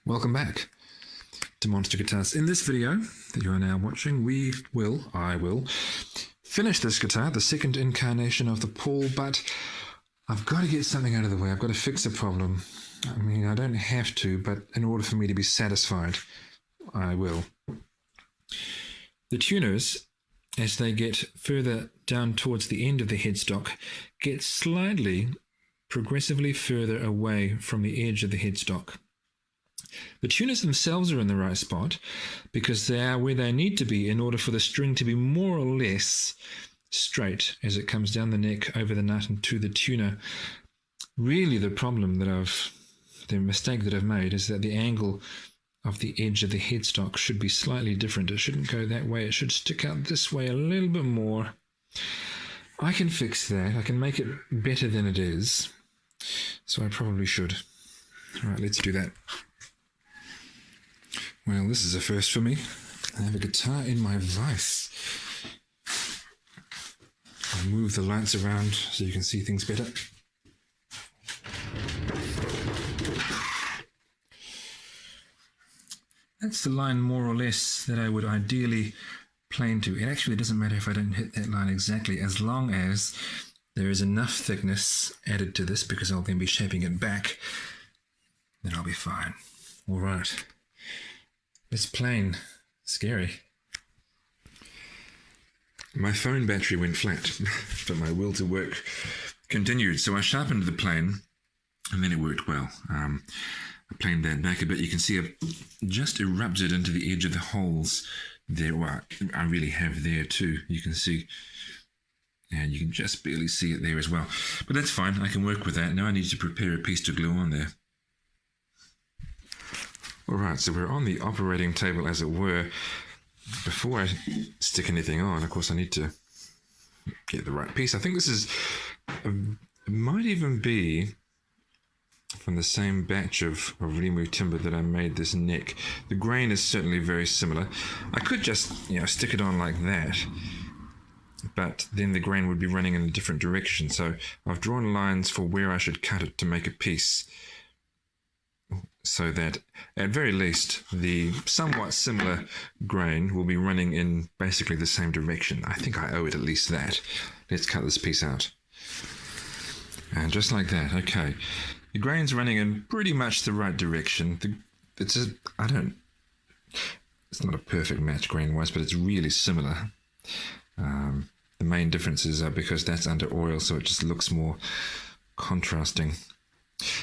Welcome back to Monster Guitars. In this video that you are now watching, I will finish this guitar, the second incarnation of the Pall, but I've got to get something out of the way. I've got to fix a problem. I mean, I don't have to, but in order for me to be satisfied, I will. The tuners, as they get further down towards the end of the headstock, get slightly, progressively further away from the edge of the headstock. The tuners themselves are in the right spot because they are where they need to be in order for the string to be more or less straight as it comes down the neck, over the nut and to the tuner. Really the mistake that I've made is that the angle of the edge of the headstock should be slightly different. It shouldn't go that way. It should stick out this way a little bit more. I can fix that. I can make it better than it is. So I probably should. All right, let's do that. Well, this is a first for me. I have a guitar in my vise. I'll move the lights around so you can see things better. That's the line more or less that I would ideally plane to. It actually doesn't matter if I don't hit that line exactly, as long as there is enough thickness added to this, because I'll then be shaping it back, then I'll be fine. All right. Let's plane. Scary. My phone battery went flat, but my will to work continued. So I sharpened the plane, and then it worked well. I planed that back a bit. You can see I've just erupted into the edge of the holes there. Well, I really have there too. You can see, and you can just barely see it there as well. But that's fine. I can work with that. Now I need to prepare a piece to glue on there. All right, so we're on the operating table, as it were. Before I stick anything on, of course, I need to get the right piece. I think this is, it might even be from the same batch of removed timber that I made this neck. The grain is certainly very similar. I could just, stick it on like that, but then the grain would be running in a different direction. So I've drawn lines for where I should cut it to make a piece, so that at very least the somewhat similar grain will be running in basically the same direction. I think I owe it at least that. Let's cut this piece out. And just like that, okay. The grain's running in pretty much the right direction. It's not a perfect match grain-wise, but it's really similar. The main differences are because that's under oil, so it just looks more contrasting.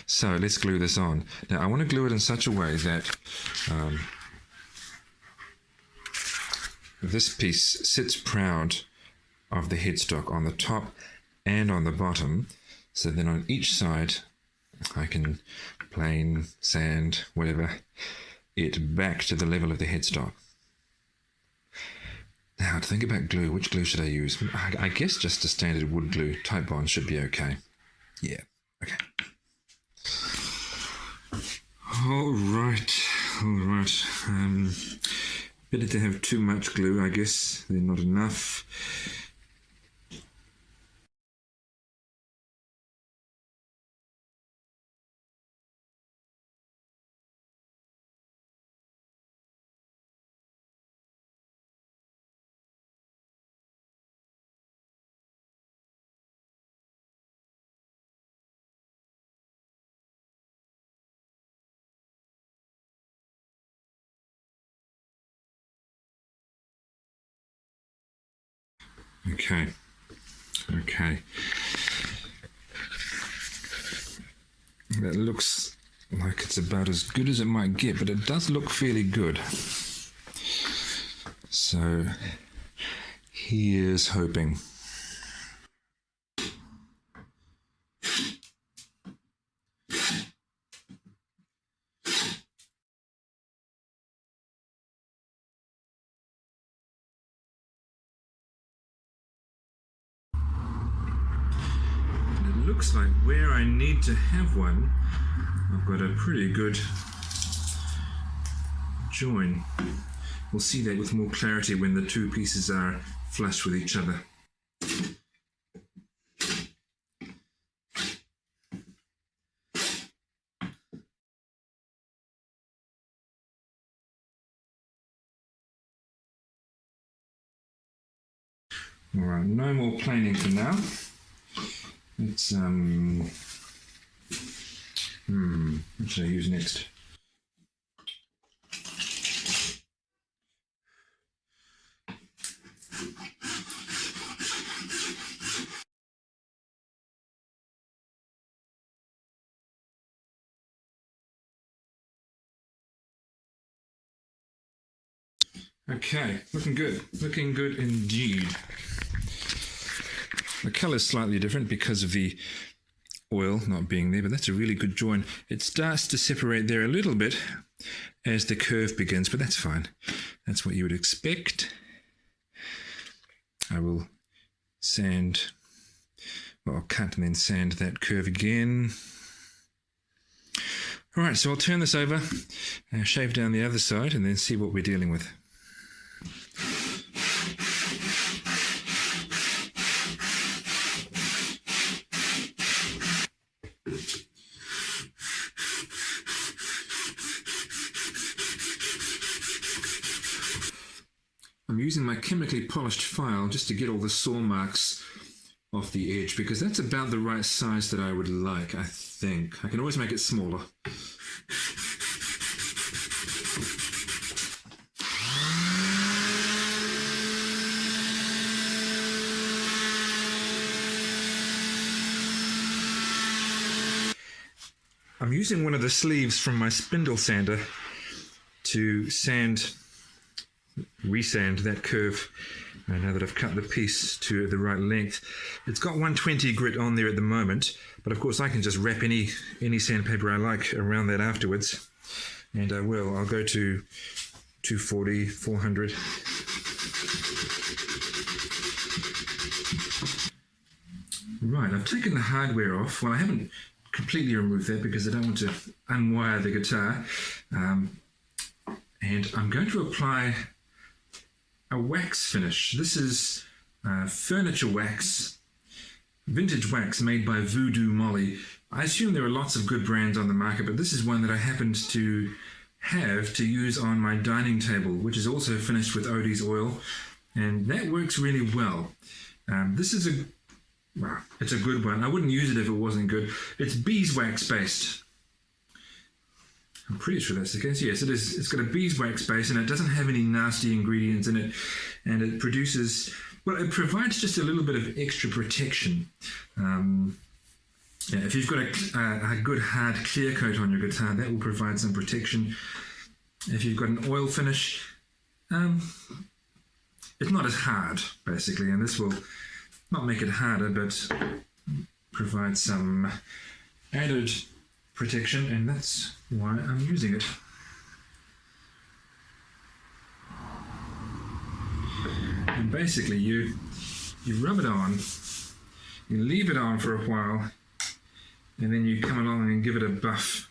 So let's glue this on. Now I want to glue it in such a way that this piece sits proud of the headstock on the top and on the bottom. So then on each side I can plane, sand, whatever, it back to the level of the headstock. Now to think about glue, which glue should I use? I guess just a standard wood glue. Type Bond should be okay. Yeah, okay. All right. Better to have too much glue, I guess, than not enough. Okay. That looks like it's about as good as it might get, but it does look fairly good. So here's hoping. Looks like where I need to have one, I've got a pretty good join. We'll see that with more clarity when the two pieces are flush with each other. All right, no more planing for now. Let's what should I use next? Okay, looking good. Looking good indeed. The colour is slightly different because of the oil not being there, but that's a really good join. It starts to separate there a little bit as the curve begins, but that's fine. That's what you would expect. I will sand, well, I'll cut and then sand that curve again. All right, so I'll turn this over, shave down the other side, and then see what we're dealing with. I'm using my chemically polished file just to get all the saw marks off the edge, because that's about the right size that I would like, I think. I can always make it smaller. I'm using one of the sleeves from my spindle sander to resand that curve now that I've cut the piece to the right length. It's got 120 grit on there at the moment, but of course I can just wrap any sandpaper I like around that afterwards, and I will. I'll go to 240, 400. Right, I've taken the hardware off. Well, I haven't completely removed that because I don't want to unwire the guitar. And I'm going to apply a wax finish. This is furniture wax, vintage wax made by Voodoo Molly. I assume there are lots of good brands on the market, but this is one that I happened to have to use on my dining table, which is also finished with Odie's oil, and that works really well. This is it's a good one. I wouldn't use it if it wasn't good. It's beeswax based. I'm pretty sure that's the case. Yes, it is. It's got a beeswax base, and it doesn't have any nasty ingredients in it, and it produces, well, it provides just a little bit of extra protection. If you've got a good hard clear coat on your guitar, that will provide some protection. If you've got an oil finish, it's not as hard, basically, and this will not make it harder, but provide some added protection, and that's why I'm using it. And basically you rub it on, you leave it on for a while, and then you come along and give it a buff.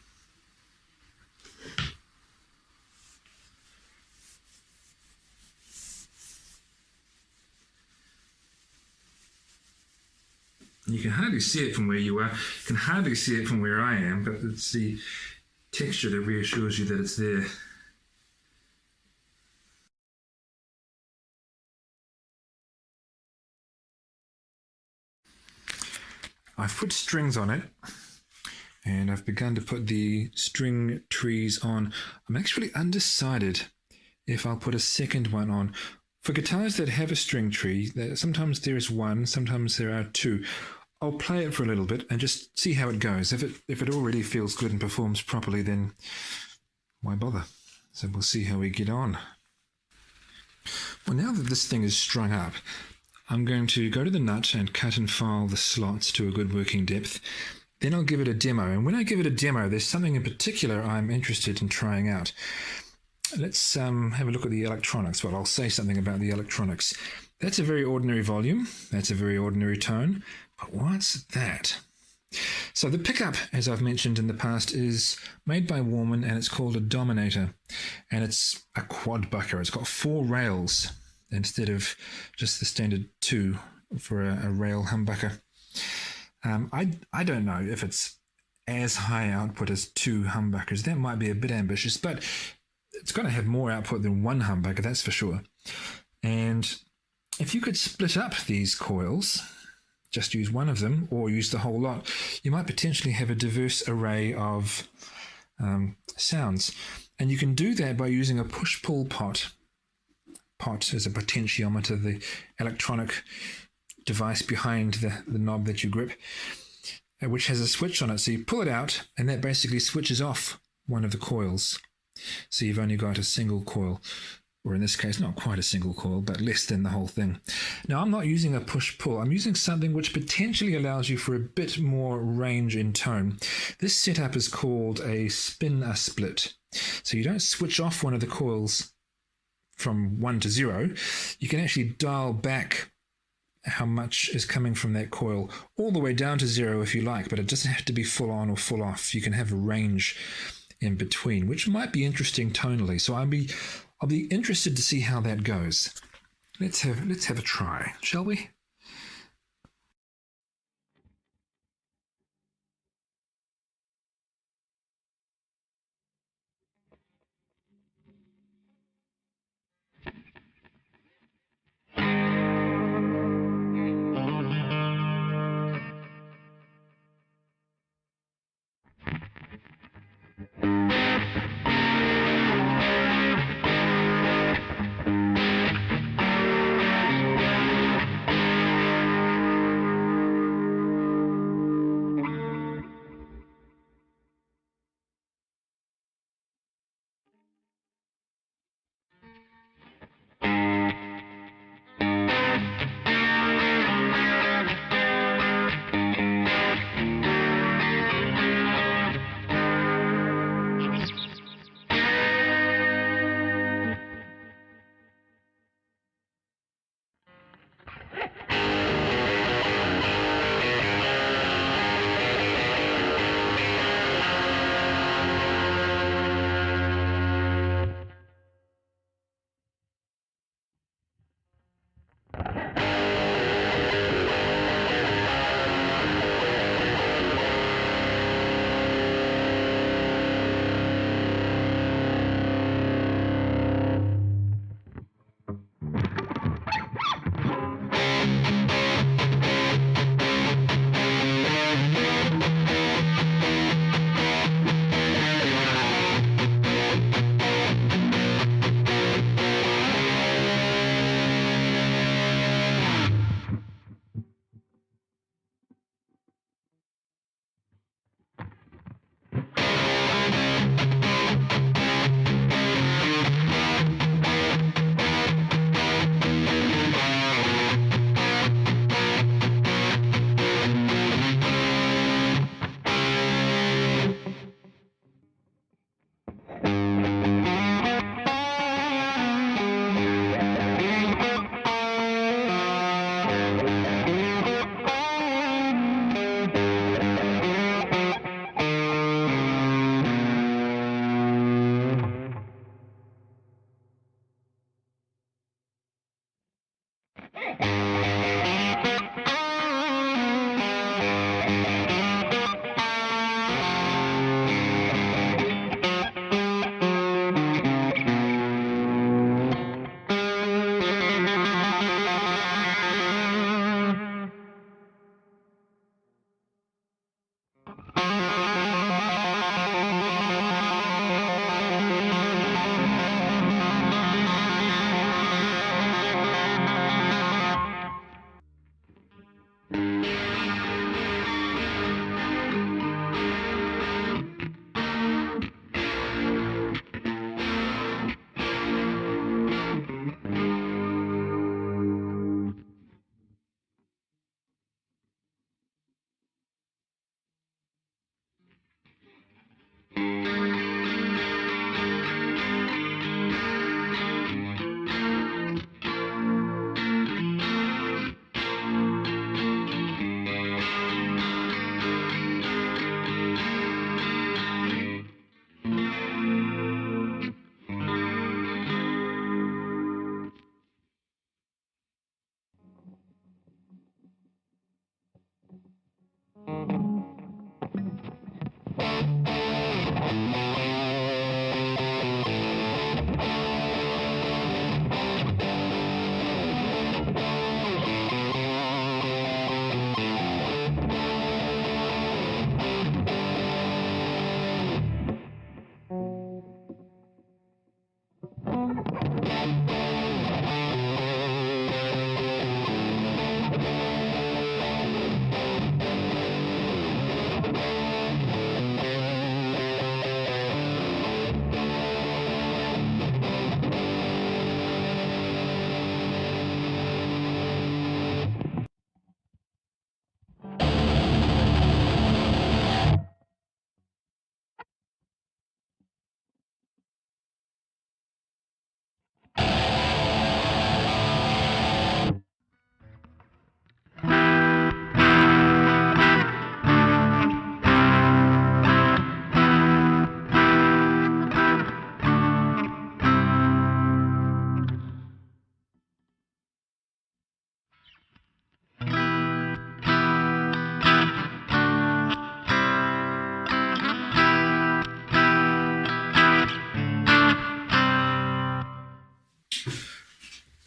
You can hardly see it from where you are. You can hardly see it from where I am, but it's the texture that reassures you that it's there. I've put strings on it, and I've begun to put the string trees on. I'm actually undecided if I'll put a second one on. For guitars that have a string tree, sometimes there is one, sometimes there are two. I'll play it for a little bit and just see how it goes. If it already feels good and performs properly, then why bother? So we'll see how we get on. Well, now that this thing is strung up, I'm going to go to the nut and cut and file the slots to a good working depth. Then I'll give it a demo. And when I give it a demo, there's something in particular I'm interested in trying out. Let's have a look at the electronics. Well, I'll say something about the electronics. That's a very ordinary volume. That's a very ordinary tone. But what's that? So the pickup, as I've mentioned in the past, is made by Warman, and it's called a Dominator. And it's a quad bucker. It's got 4 rails instead of just the standard 2 for a rail humbucker. I don't know if it's as high output as 2 humbuckers. That might be a bit ambitious, but it's going to have more output than 1 humbucker, that's for sure. And if you could split up these coils, just use one of them or use the whole lot, you might potentially have a diverse array of sounds. And you can do that by using a push-pull pot. Pot is a potentiometer, the electronic device behind the knob that you grip, which has a switch on it. So you pull it out, and that basically switches off one of the coils. So you've only got a single coil, or in this case, not quite a single coil, but less than the whole thing. Now, I'm not using a push-pull. I'm using something which potentially allows you for a bit more range in tone. This setup is called a spin-a-split. So you don't switch off one of the coils from 1 to 0. You can actually dial back how much is coming from that coil all the way down to 0 if you like, but it doesn't have to be full on or full off. You can have a range in between, which might be interesting tonally. So I'll be interested to see how that goes. Let's have a try, shall we?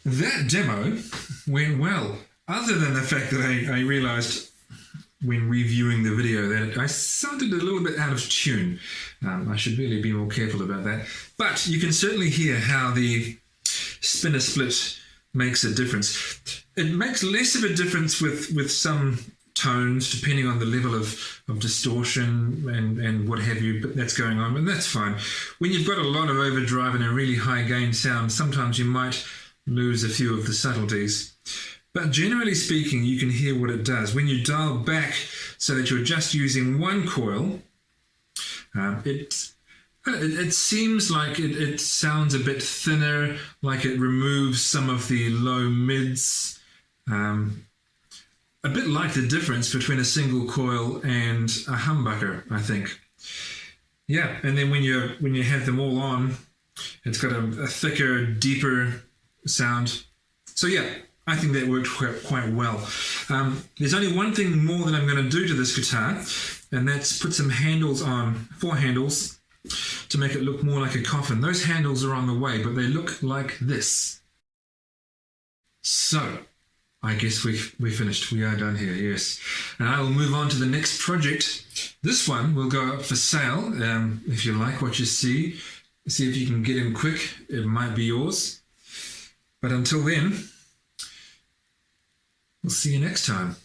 that demo went well, other than the fact that I realized when reviewing the video that I sounded a little bit out of tune. I should really be more careful about that. But you can certainly hear how the spinner split makes a difference. It makes less of a difference with some tones, depending on the level of distortion and what have you, but that's going on, and that's fine. When you've got a lot of overdrive and a really high gain sound, sometimes you might lose a few of the subtleties. But generally speaking, you can hear what it does. When you dial back so that you're just using one coil, it seems like it sounds a bit thinner, like it removes some of the low mids. A bit like the difference between a single coil and a humbucker, I think. Yeah, and then when you have them all on, it's got a thicker, deeper sound. So yeah, I think that worked quite well. There's only one thing more that I'm going to do to this guitar, and that's put some handles on, 4 handles, to make it look more like a coffin. Those handles are on the way, but they look like this. So, I guess we finished. We are done here, yes. And I will move on to the next project. This one will go up for sale. If you like what you see if you can get in quick. It might be yours. But until then, we'll see you next time.